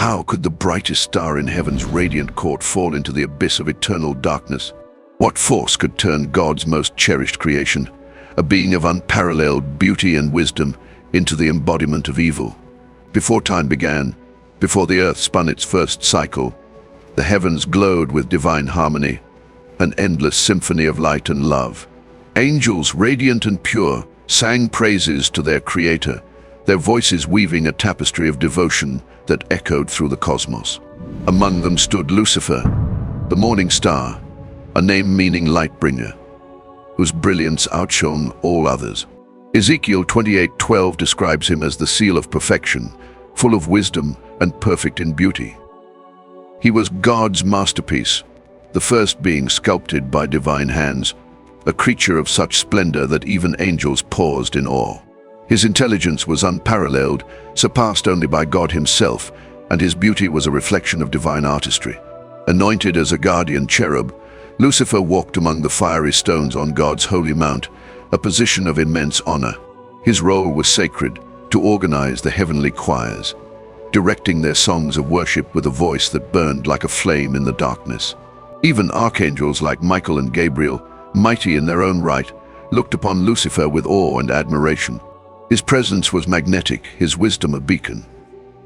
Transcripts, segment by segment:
How could the brightest star in heaven's radiant court fall into the abyss of eternal darkness? What force could turn God's most cherished creation, a being of unparalleled beauty and wisdom, into the embodiment of evil? Before time began, before the earth spun its first cycle, the heavens glowed with divine harmony, an endless symphony of light and love. Angels, radiant and pure, sang praises to their Creator, their voices weaving a tapestry of devotion that echoed through the cosmos. Among them stood Lucifer, the morning star, a name meaning light-bringer, whose brilliance outshone all others. Ezekiel 28:12 describes him as the seal of perfection, full of wisdom and perfect in beauty. He was God's masterpiece, the first being sculpted by divine hands, a creature of such splendor that even angels paused in awe. His intelligence was unparalleled, surpassed only by God himself, and his beauty was a reflection of divine artistry. Anointed as a guardian cherub, Lucifer walked among the fiery stones on God's holy mount, a position of immense honor. His role was sacred, to organize the heavenly choirs, directing their songs of worship with a voice that burned like a flame in the darkness. Even archangels like Michael and Gabriel, mighty in their own right, looked upon Lucifer with awe and admiration. His presence was magnetic, his wisdom a beacon,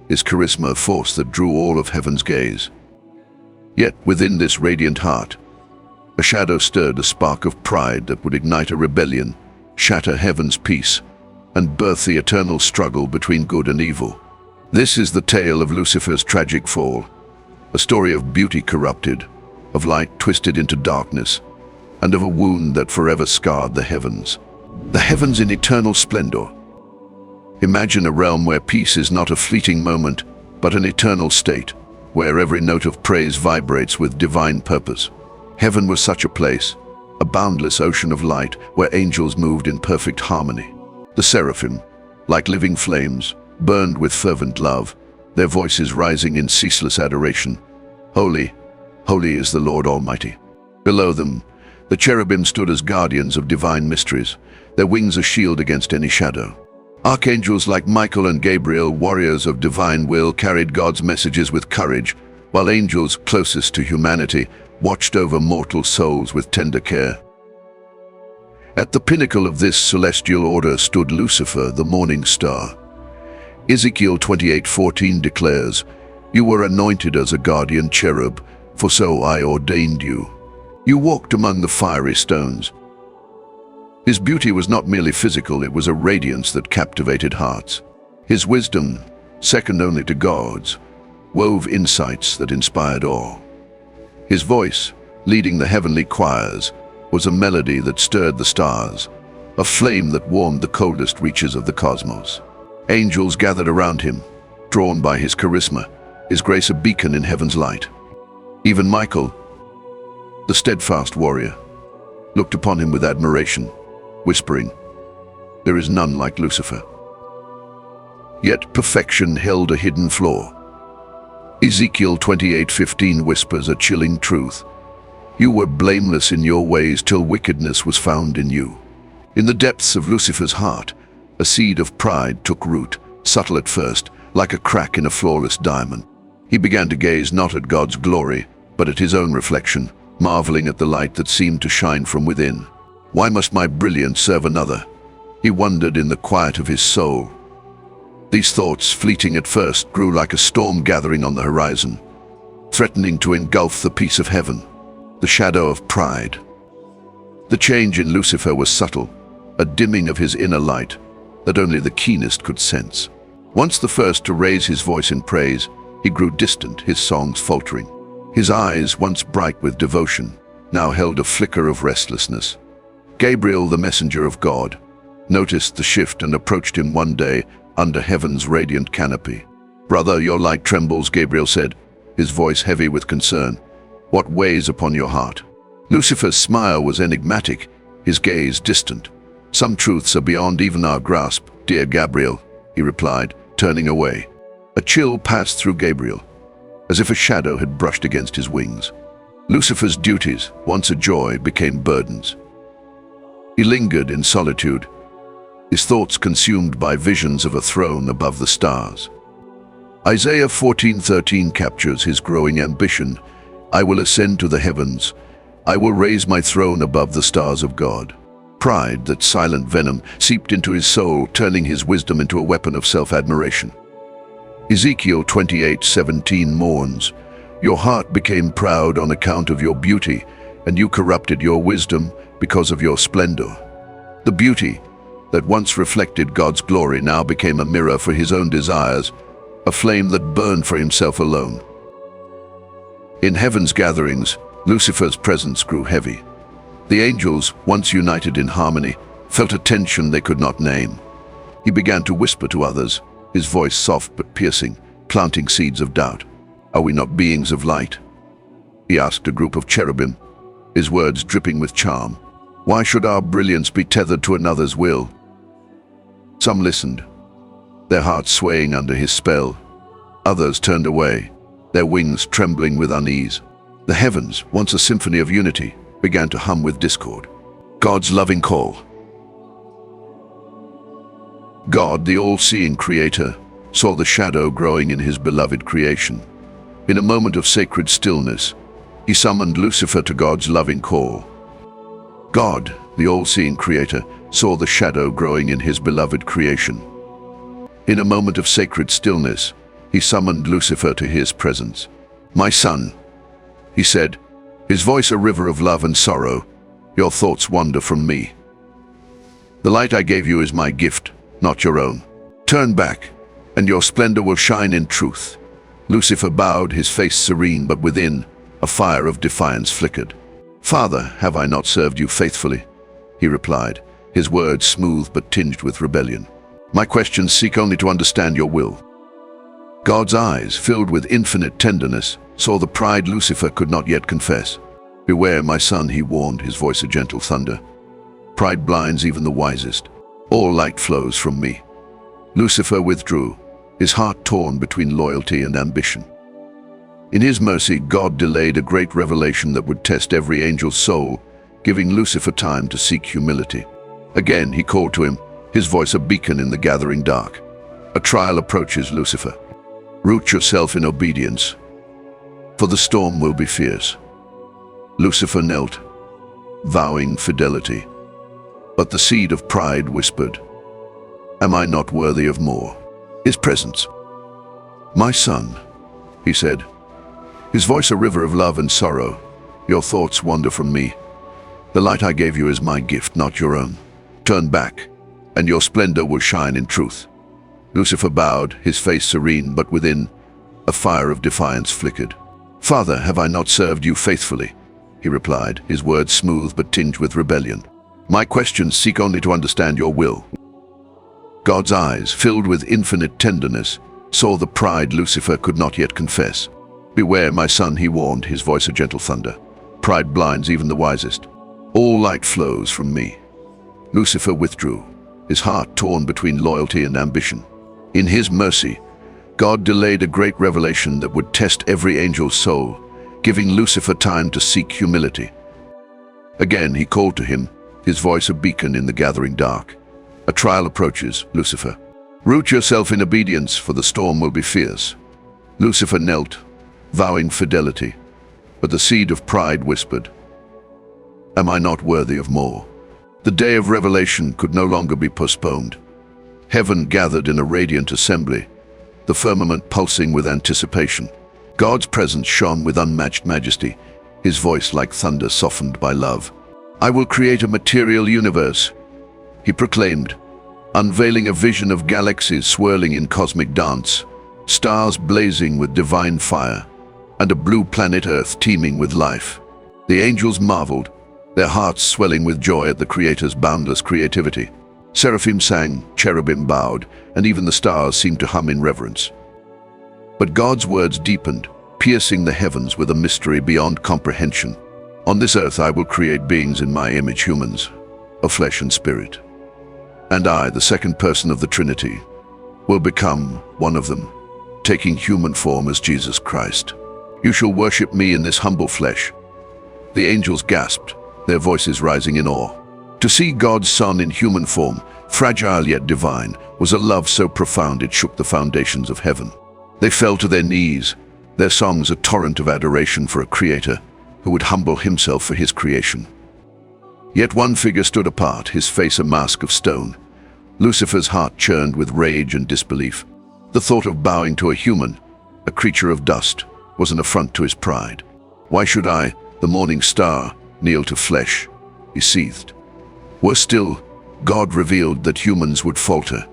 his charisma a force that drew all of heaven's gaze. Yet within this radiant heart, a shadow stirred, a spark of pride that would ignite a rebellion, shatter heaven's peace, and birth the eternal struggle between good and evil. This is the tale of Lucifer's tragic fall, a story of beauty corrupted, of light twisted into darkness, and of a wound that forever scarred the heavens. The heavens in eternal splendor. Imagine a realm where peace is not a fleeting moment, but an eternal state, where every note of praise vibrates with divine purpose. Heaven was such a place, a boundless ocean of light where angels moved in perfect harmony. The seraphim, like living flames, burned with fervent love, their voices rising in ceaseless adoration. Holy, holy is the Lord Almighty. Below them, the cherubim stood as guardians of divine mysteries, their wings a shield against any shadow. Archangels like Michael and Gabriel, warriors of divine will, carried God's messages with courage, while angels closest to humanity watched over mortal souls with tender care. At the pinnacle of this celestial order stood Lucifer, the morning star. Ezekiel 28:14 declares, "You were anointed as a guardian cherub, for so I ordained you. You walked among the fiery stones." His beauty was not merely physical, it was a radiance that captivated hearts. His wisdom, second only to God's, wove insights that inspired awe. His voice, leading the heavenly choirs, was a melody that stirred the stars, a flame that warmed the coldest reaches of the cosmos. Angels gathered around him, drawn by his charisma, his grace a beacon in heaven's light. Even Michael, the steadfast warrior, looked upon him with admiration, whispering, "There is none like Lucifer." Yet perfection held a hidden flaw. Ezekiel 28:15 whispers a chilling truth. "You were blameless in your ways till wickedness was found in you." In the depths of Lucifer's heart, a seed of pride took root, subtle at first, like a crack in a flawless diamond. He began to gaze not at God's glory, but at his own reflection, marveling at the light that seemed to shine from within. "Why must my brilliance serve another?" he wondered in the quiet of his soul. These thoughts, fleeting at first, grew like a storm gathering on the horizon, threatening to engulf the peace of heaven. The shadow of pride. The change in Lucifer was subtle, a dimming of his inner light that only the keenest could sense. Once the first to raise his voice in praise, he grew distant, his songs faltering. His eyes, once bright with devotion, now held a flicker of restlessness. Gabriel, the messenger of God, noticed the shift and approached him one day under heaven's radiant canopy. "Brother, your light trembles," Gabriel said, his voice heavy with concern. "What weighs upon your heart?" Lucifer's smile was enigmatic, his gaze distant. "Some truths are beyond even our grasp, dear Gabriel," he replied, turning away. A chill passed through Gabriel, as if a shadow had brushed against his wings. Lucifer's duties, once a joy, became burdens. He lingered in solitude, his thoughts consumed by visions of a throne above the stars. Isaiah 14:13 captures his growing ambition. I will ascend to the heavens. I will raise my throne above the stars of God. Pride, that silent venom, seeped into his soul, turning his wisdom into a weapon of self-admiration. Ezekiel 28:17 mourns, your heart became proud on account of your beauty, and you corrupted your wisdom because of your splendor. The beauty that once reflected God's glory now became a mirror for his own desires, a flame that burned for himself alone. In heaven's gatherings, Lucifer's presence grew heavy. The angels, once united in harmony, felt a tension they could not name. He began to whisper to others, his voice soft but piercing, planting seeds of doubt. Are we not beings of light? He asked a group of cherubim, his words dripping with charm. Why should our brilliance be tethered to another's will? Some listened, their hearts swaying under his spell. Others turned away, their wings trembling with unease. The heavens, once a symphony of unity, began to hum with discord. God's loving call. God, the all-seeing creator, saw the shadow growing in his beloved creation. In a moment of sacred stillness, he summoned Lucifer to God's loving call. God, the all-seeing creator, saw the shadow growing in his beloved creation. In a moment of sacred stillness, he summoned Lucifer to his presence. My son, he said, his voice a river of love and sorrow, your thoughts wander from me. The light I gave you is my gift, not your own. Turn back, and your splendor will shine in truth. Lucifer bowed, his face serene, but within, a fire of defiance flickered. Father, have I not served you faithfully? He replied, his words smooth but tinged with rebellion. My questions seek only to understand your will. God's eyes, filled with infinite tenderness, saw the pride Lucifer could not yet confess. Beware, my son, he warned, his voice a gentle thunder. Pride blinds even the wisest. All light flows from me. Lucifer withdrew, his heart torn between loyalty and ambition. In his mercy, God delayed a great revelation that would test every angel's soul, giving Lucifer time to seek humility. Again, he called to him, his voice a beacon in the gathering dark. A trial approaches, Lucifer. Root yourself in obedience, for the storm will be fierce. Lucifer knelt, vowing fidelity. But the seed of pride whispered, am I not worthy of more? His presence. My son, he said, his voice a river of love and sorrow, your thoughts wander from me. The light I gave you is my gift, not your own. Turn back, and your splendor will shine in truth. Lucifer bowed, his face serene, but within, a fire of defiance flickered. Father, have I not served you faithfully? He replied, his words smooth but tinged with rebellion. My questions seek only to understand your will. God's eyes, filled with infinite tenderness, saw the pride Lucifer could not yet confess. Beware, my son, he warned, his voice a gentle thunder. Pride blinds even the wisest. All light flows from me. Lucifer withdrew, his heart torn between loyalty and ambition. In his mercy, God delayed a great revelation that would test every angel's soul, giving Lucifer time to seek humility. Again, he called to him, his voice a beacon in the gathering dark. A trial approaches, Lucifer. Root yourself in obedience, for the storm will be fierce. Lucifer knelt, vowing fidelity, but the seed of pride whispered, am I not worthy of more? The day of revelation could no longer be postponed. Heaven gathered in a radiant assembly, the firmament pulsing with anticipation. God's presence shone with unmatched majesty, his voice like thunder softened by love. I will create a material universe, he proclaimed, unveiling a vision of galaxies swirling in cosmic dance, stars blazing with divine fire, and a blue planet Earth teeming with life. The angels marveled, their hearts swelling with joy at the Creator's boundless creativity. Seraphim sang, cherubim bowed, and even the stars seemed to hum in reverence. But God's words deepened, piercing the heavens with a mystery beyond comprehension. On this earth I will create beings in my image, humans, of flesh and spirit. And I, the second person of the Trinity, will become one of them, taking human form as Jesus Christ. You shall worship me in this humble flesh. The angels gasped, their voices rising in awe. To see God's Son in human form, fragile yet divine, was a love so profound it shook the foundations of heaven. They fell to their knees, their songs a torrent of adoration for a creator who would humble himself for his creation. Yet one figure stood apart, his face a mask of stone. Lucifer's heart churned with rage and disbelief. The thought of bowing to a human, a creature of dust, was an affront to his pride. "Why should I, the morning star, kneel to flesh?" he seethed. Worse still, God revealed that humans would falter.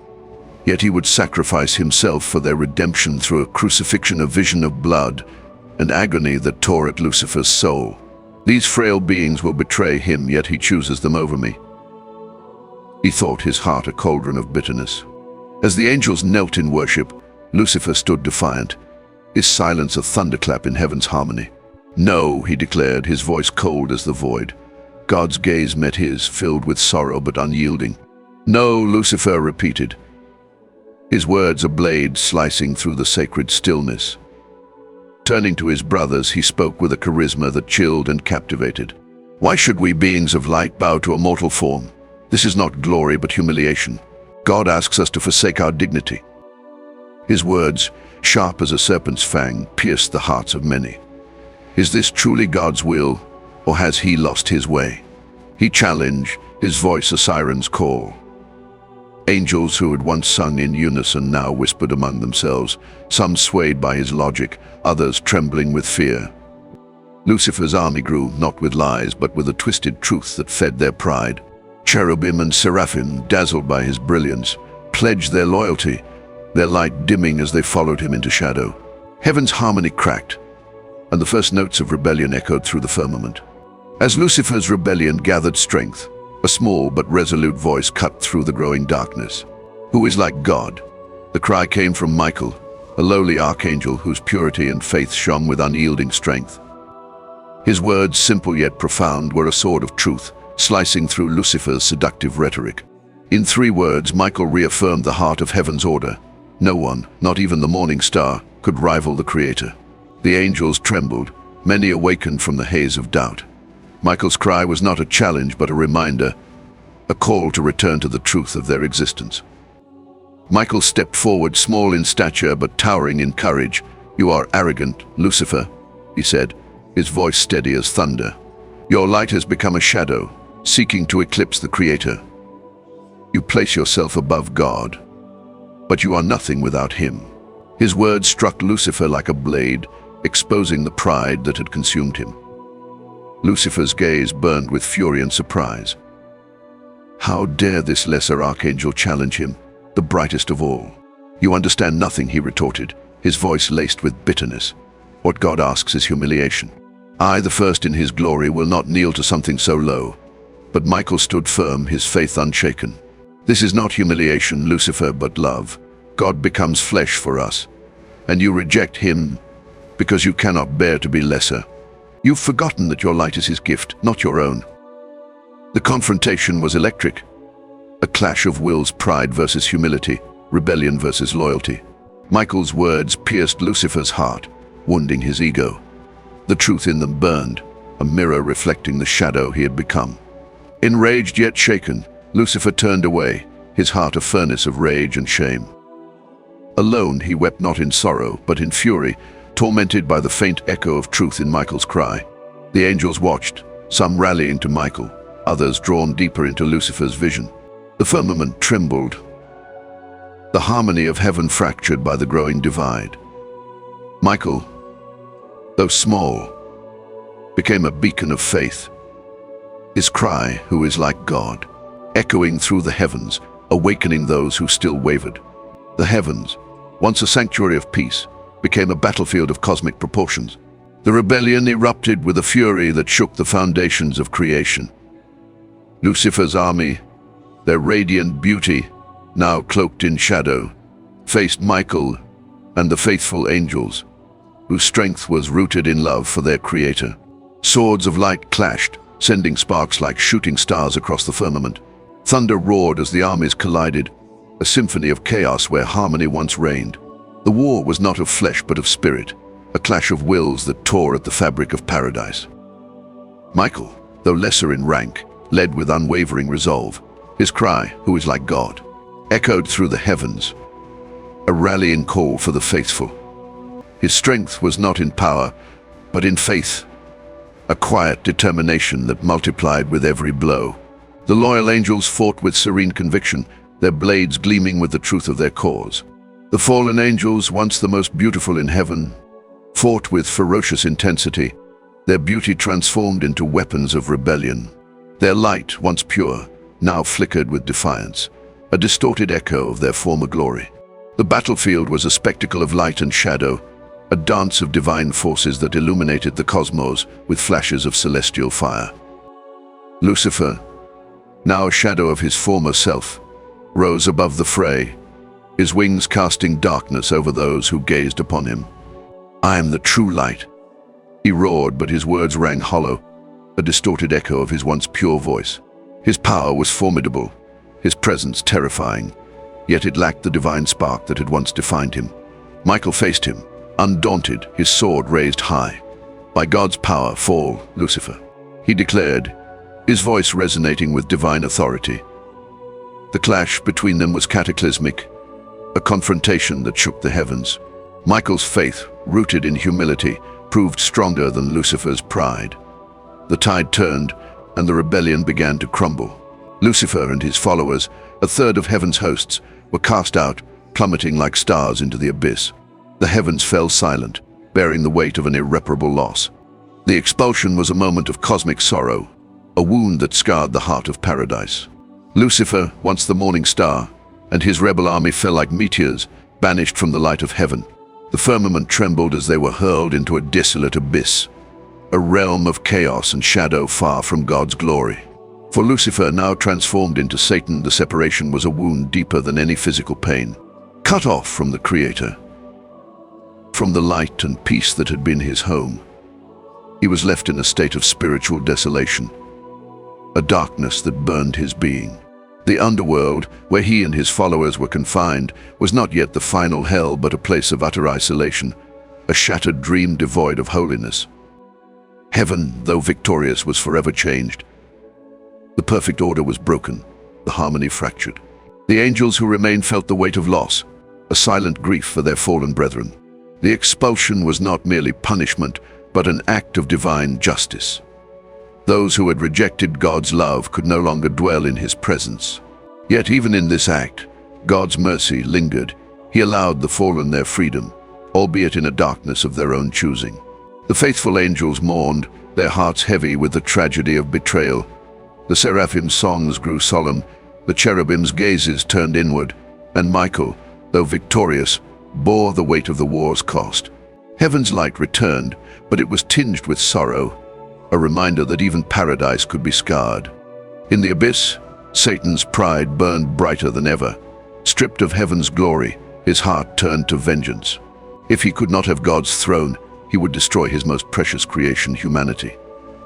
Yet he would sacrifice himself for their redemption through a crucifixion, a vision of blood, and agony that tore at Lucifer's soul. "These frail beings will betray him, yet he chooses them over me," he thought, his heart a cauldron of bitterness. As the angels knelt in worship, Lucifer stood defiant, his silence a thunderclap in heaven's harmony. "No," he declared, his voice cold as the void. God's gaze met his, filled with sorrow but unyielding. "No," Lucifer repeated, his words a blade slicing through the sacred stillness. Turning to his brothers, he spoke with a charisma that chilled and captivated. "Why should we beings of light bow to a mortal form? This is not glory but humiliation. God asks us to forsake our dignity." His words, sharp as a serpent's fang, pierced the hearts of many. Is this truly God's will, or has he lost his way? He challenged, his voice a siren's call. Angels who had once sung in unison now whispered among themselves, some swayed by his logic, others trembling with fear. Lucifer's army grew, not with lies, but with a twisted truth that fed their pride. Cherubim and seraphim, dazzled by his brilliance, pledged their loyalty, their light dimming as they followed him into shadow. Heaven's harmony cracked, and the first notes of rebellion echoed through the firmament. As Lucifer's rebellion gathered strength, a small but resolute voice cut through the growing darkness. "Who is like God?" The cry came from Michael, a lowly archangel whose purity and faith shone with unyielding strength. His words, simple yet profound, were a sword of truth, slicing through Lucifer's seductive rhetoric. In 3 words, Michael reaffirmed the heart of heaven's order. No one, not even the morning star, could rival the Creator. The angels trembled, many awakened from the haze of doubt. Michael's cry was not a challenge but a reminder, a call to return to the truth of their existence. Michael stepped forward, small in stature but towering in courage. "You are arrogant, Lucifer," he said, his voice steady as thunder. "Your light has become a shadow, seeking to eclipse the Creator. You place yourself above God, but you are nothing without him." His words struck Lucifer like a blade, exposing the pride that had consumed him. Lucifer's gaze burned with fury and surprise. How dare this lesser archangel challenge him, the brightest of all? "You understand nothing," he retorted, his voice laced with bitterness. "What God asks is humiliation. I, the first in his glory, will not kneel to something so low." But Michael stood firm, his faith unshaken. "This is not humiliation, Lucifer, but love. God becomes flesh for us, and you reject him because you cannot bear to be lesser. You've forgotten that your light is his gift, not your own." The confrontation was electric, a clash of wills, pride versus humility, rebellion versus loyalty. Michael's words pierced Lucifer's heart, wounding his ego. The truth in them burned, a mirror reflecting the shadow he had become. Enraged yet shaken, Lucifer turned away, his heart a furnace of rage and shame. Alone, he wept not in sorrow, but in fury, tormented by the faint echo of truth in Michael's cry. The angels watched, some rallying to Michael, others drawn deeper into Lucifer's vision. The firmament trembled, the harmony of heaven fractured by the growing divide. Michael, though small, became a beacon of faith. His cry, "Who is like God?" echoing through the heavens, awakening those who still wavered. The heavens, once a sanctuary of peace, became a battlefield of cosmic proportions. The rebellion erupted with a fury that shook the foundations of creation. Lucifer's army, their radiant beauty, now cloaked in shadow, faced Michael and the faithful angels, whose strength was rooted in love for their Creator. Swords of light clashed, sending sparks like shooting stars across the firmament. Thunder roared as the armies collided, a symphony of chaos where harmony once reigned. The war was not of flesh but of spirit, a clash of wills that tore at the fabric of paradise. Michael, though lesser in rank, led with unwavering resolve. His cry, "Who is like God?" echoed through the heavens, a rallying call for the faithful. His strength was not in power, but in faith, a quiet determination that multiplied with every blow. The loyal angels fought with serene conviction, their blades gleaming with the truth of their cause. The fallen angels, once the most beautiful in heaven, fought with ferocious intensity, their beauty transformed into weapons of rebellion. Their light, once pure, now flickered with defiance, a distorted echo of their former glory. The battlefield was a spectacle of light and shadow, a dance of divine forces that illuminated the cosmos with flashes of celestial fire. Lucifer, now a shadow of his former self, rose above the fray, his wings casting darkness over those who gazed upon him. "I am the true light," he roared, but his words rang hollow, a distorted echo of his once pure voice. His power was formidable, his presence terrifying, yet it lacked the divine spark that had once defined him. Michael faced him, undaunted, his sword raised high. "By God's power, fall, Lucifer," he declared, his voice resonating with divine authority. The clash between them was cataclysmic, a confrontation that shook the heavens. Michael's faith, rooted in humility, proved stronger than Lucifer's pride. The tide turned, and the rebellion began to crumble. Lucifer and his followers, a third of heaven's hosts, were cast out, plummeting like stars into the abyss. The heavens fell silent, bearing the weight of an irreparable loss. The expulsion was a moment of cosmic sorrow, a wound that scarred the heart of paradise. Lucifer, once the morning star, and his rebel army fell like meteors, banished from the light of heaven. The firmament trembled as they were hurled into a desolate abyss, a realm of chaos and shadow far from God's glory. For Lucifer, now transformed into Satan, the separation was a wound deeper than any physical pain. Cut off from the Creator, from the light and peace that had been his home, he was left in a state of spiritual desolation, a darkness that burned his being. The underworld, where he and his followers were confined, was not yet the final hell, but a place of utter isolation, a shattered dream devoid of holiness. Heaven, though victorious, was forever changed. The perfect order was broken, the harmony fractured. The angels who remained felt the weight of loss, a silent grief for their fallen brethren. The expulsion was not merely punishment, but an act of divine justice. Those who had rejected God's love could no longer dwell in his presence. Yet even in this act, God's mercy lingered. He allowed the fallen their freedom, albeit in a darkness of their own choosing. The faithful angels mourned, their hearts heavy with the tragedy of betrayal. The seraphim's songs grew solemn, the cherubim's gazes turned inward, and Michael, though victorious, bore the weight of the war's cost. Heaven's light returned, but it was tinged with sorrow, a reminder that even paradise could be scarred. In the abyss, Satan's pride burned brighter than ever. Stripped of heaven's glory, his heart turned to vengeance. If he could not have God's throne, he would destroy his most precious creation, humanity.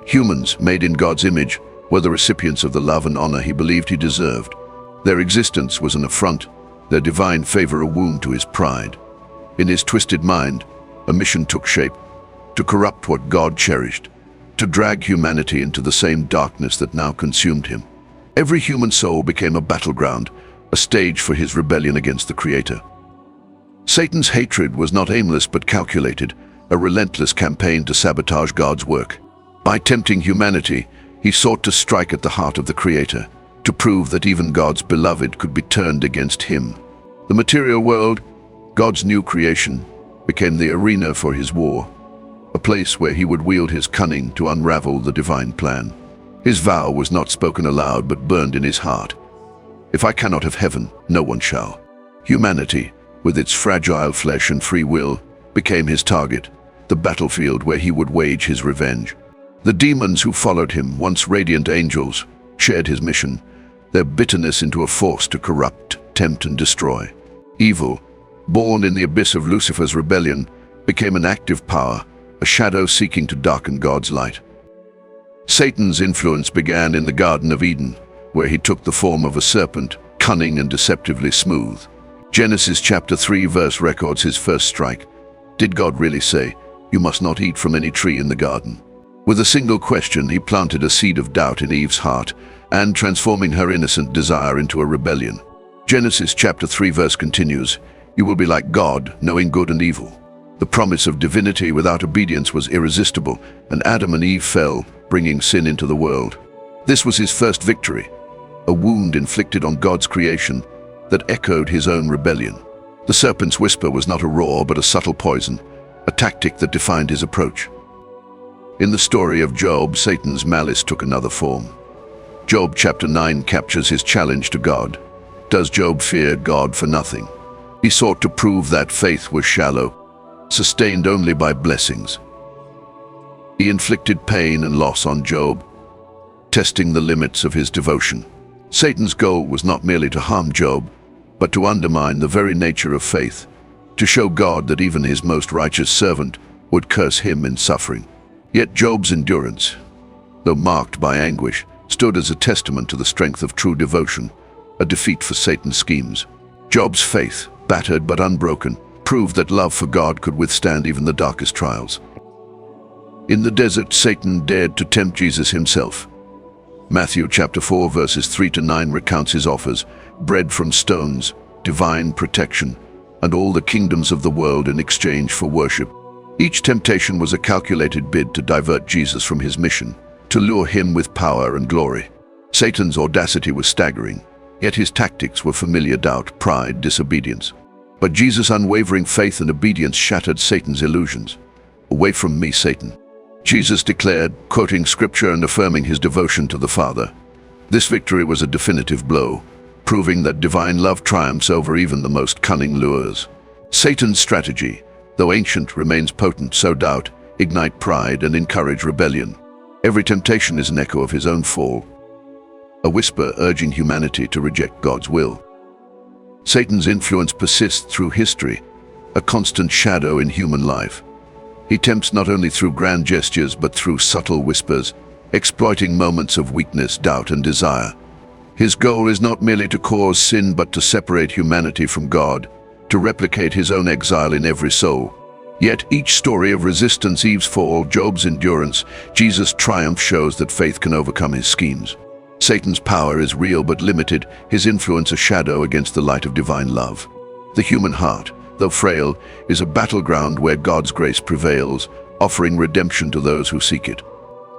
Humans, made in God's image, were the recipients of the love and honor he believed he deserved. Their existence was an affront, their divine favor a wound to his pride. In his twisted mind, a mission took shape, to corrupt what God cherished, to drag humanity into the same darkness that now consumed him. Every human soul became a battleground, a stage for his rebellion against the Creator. Satan's hatred was not aimless but calculated, a relentless campaign to sabotage God's work. By tempting humanity, he sought to strike at the heart of the Creator, to prove that even God's beloved could be turned against him. The material world, God's new creation, became the arena for his war, a place where he would wield his cunning to unravel the divine plan. His vow was not spoken aloud but burned in his heart. If I cannot have heaven, no one shall. Humanity, with its fragile flesh and free will, became his target, the battlefield where he would wage his revenge. The demons who followed him, once radiant angels, shared his mission, their bitterness into a force to corrupt, tempt, and destroy. Evil, born in the abyss of Lucifer's rebellion, became an active power, a shadow seeking to darken God's light. Satan's influence began in the Garden of Eden, where he took the form of a serpent, cunning and deceptively smooth. Genesis chapter 3 verse records his first strike. Did God really say, "You must not eat from any tree in the garden"? With a single question, he planted a seed of doubt in Eve's heart, and transforming her innocent desire into a rebellion. Genesis chapter 3 verse continues, "You will be like God, knowing good and evil." The promise of divinity without obedience was irresistible, and Adam and Eve fell, bringing sin into the world. This was his first victory, a wound inflicted on God's creation that echoed his own rebellion. The serpent's whisper was not a roar but a subtle poison, a tactic that defined his approach. In the story of Job, Satan's malice took another form. Job chapter 9 captures his challenge to God. Does Job fear God for nothing? He sought to prove that faith was shallow, sustained only by blessings. He inflicted pain and loss on Job, testing the limits of his devotion. Satan's goal was not merely to harm Job, but to undermine the very nature of faith, to show God that even his most righteous servant would curse him in suffering. Yet Job's endurance, though marked by anguish, stood as a testament to the strength of true devotion, a defeat for Satan's schemes. Job's faith, battered but unbroken, proved that love for God could withstand even the darkest trials. In the desert, Satan dared to tempt Jesus himself. Matthew chapter 4 verses 3-9 recounts his offers: bread from stones, divine protection, and all the kingdoms of the world in exchange for worship. Each temptation was a calculated bid to divert Jesus from his mission, to lure him with power and glory. Satan's audacity was staggering, yet his tactics were familiar: doubt, pride, disobedience. But Jesus' unwavering faith and obedience shattered Satan's illusions. "Away from me, Satan," Jesus declared, quoting scripture and affirming his devotion to the Father. This victory was a definitive blow, proving that divine love triumphs over even the most cunning lures. Satan's strategy, though ancient, remains potent, sow doubt, ignite pride, and encourage rebellion. Every temptation is an echo of his own fall, a whisper urging humanity to reject God's will. Satan's influence persists through history, a constant shadow in human life. He tempts not only through grand gestures but through subtle whispers, exploiting moments of weakness, doubt, and desire. His goal is not merely to cause sin but to separate humanity from God, to replicate his own exile in every soul. Yet each story of resistance, Eve's fall, Job's endurance, Jesus' triumph, shows that faith can overcome his schemes. Satan's power is real but limited, his influence a shadow against the light of divine love. The human heart, though frail, is a battleground where God's grace prevails, offering redemption to those who seek it.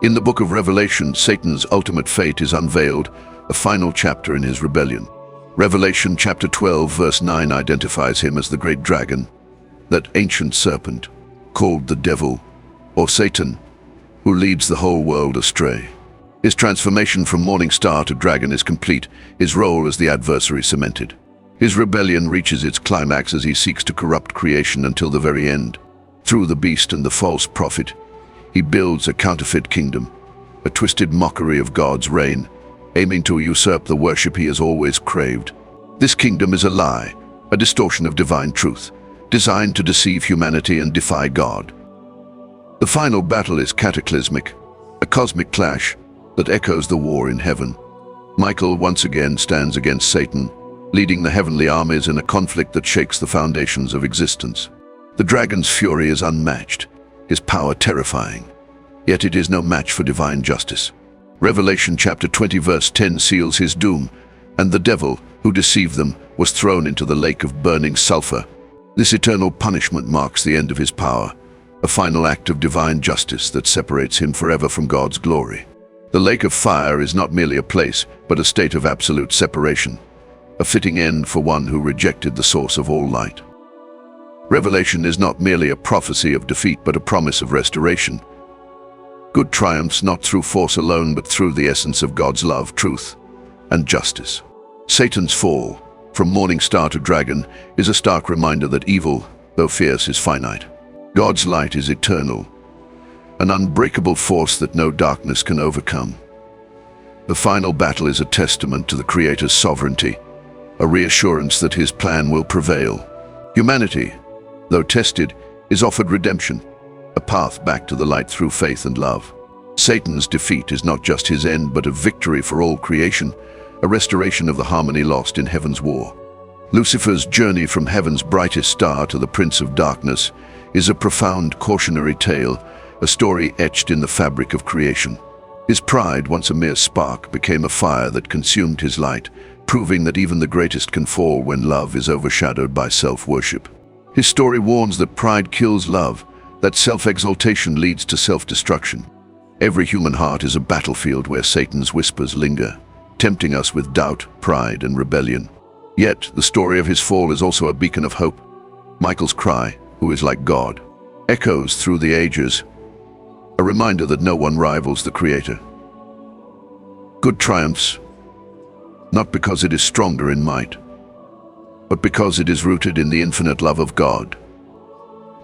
In the book of Revelation, Satan's ultimate fate is unveiled, a final chapter in his rebellion. Revelation chapter 12 verse 9 identifies him as the great dragon, that ancient serpent, called the devil, or Satan, who leads the whole world astray. His transformation from morning star to dragon is complete, his role as the adversary cemented. His rebellion reaches its climax as he seeks to corrupt creation until the very end. Through the beast and the false prophet, he builds a counterfeit kingdom, a twisted mockery of God's reign, aiming to usurp the worship he has always craved. This kingdom is a lie, a distortion of divine truth, designed to deceive humanity and defy God. The final battle is cataclysmic, a cosmic clash that echoes the war in heaven. Michael once again stands against Satan, leading the heavenly armies in a conflict that shakes the foundations of existence. The dragon's fury is unmatched, his power terrifying, yet it is no match for divine justice. Revelation chapter 20 verse 10 seals his doom, and the devil, who deceived them, was thrown into the lake of burning sulfur. This eternal punishment marks the end of his power, a final act of divine justice that separates him forever from God's glory. The lake of fire is not merely a place, but a state of absolute separation, a fitting end for one who rejected the source of all light. Revelation is not merely a prophecy of defeat, but a promise of restoration. Good triumphs not through force alone, but through the essence of God's love, truth, and justice. Satan's fall, from morning star to dragon, is a stark reminder that evil, though fierce, is finite. God's light is eternal, an unbreakable force that no darkness can overcome. The final battle is a testament to the Creator's sovereignty, a reassurance that his plan will prevail. Humanity, though tested, is offered redemption, a path back to the light through faith and love. Satan's defeat is not just his end, but a victory for all creation, a restoration of the harmony lost in heaven's war. Lucifer's journey from heaven's brightest star to the Prince of Darkness is a profound cautionary tale, a story etched in the fabric of creation. His pride, once a mere spark, became a fire that consumed his light, proving that even the greatest can fall when love is overshadowed by self-worship. His story warns that pride kills love, that self-exaltation leads to self-destruction. Every human heart is a battlefield where Satan's whispers linger, tempting us with doubt, pride, and rebellion. Yet, the story of his fall is also a beacon of hope. Michael's cry, "Who is like God?" echoes through the ages, a reminder that no one rivals the Creator. Good triumphs, not because it is stronger in might, but because it is rooted in the infinite love of God.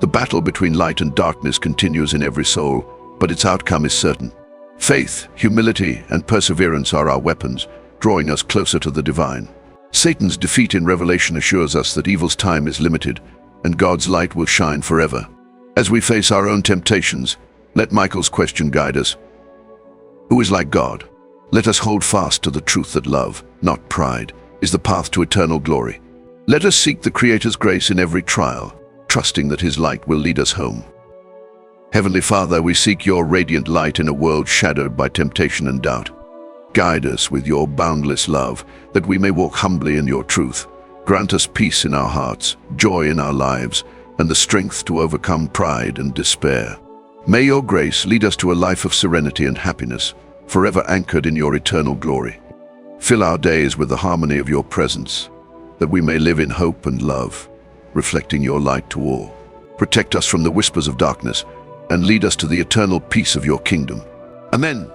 The battle between light and darkness continues in every soul, but its outcome is certain. Faith, humility, and perseverance are our weapons, drawing us closer to the divine. Satan's defeat in Revelation assures us that evil's time is limited, and God's light will shine forever. As we face our own temptations, let Michael's question guide us. Who is like God? Let us hold fast to the truth that love, not pride, is the path to eternal glory. Let us seek the Creator's grace in every trial, trusting that His light will lead us home. Heavenly Father, we seek your radiant light in a world shadowed by temptation and doubt. Guide us with your boundless love, that we may walk humbly in your truth. Grant us peace in our hearts, joy in our lives, and the strength to overcome pride and despair. May your grace lead us to a life of serenity and happiness, forever anchored in your eternal glory. Fill our days with the harmony of your presence, that we may live in hope and love, reflecting your light to all. Protect us from the whispers of darkness, and lead us to the eternal peace of your kingdom. Amen.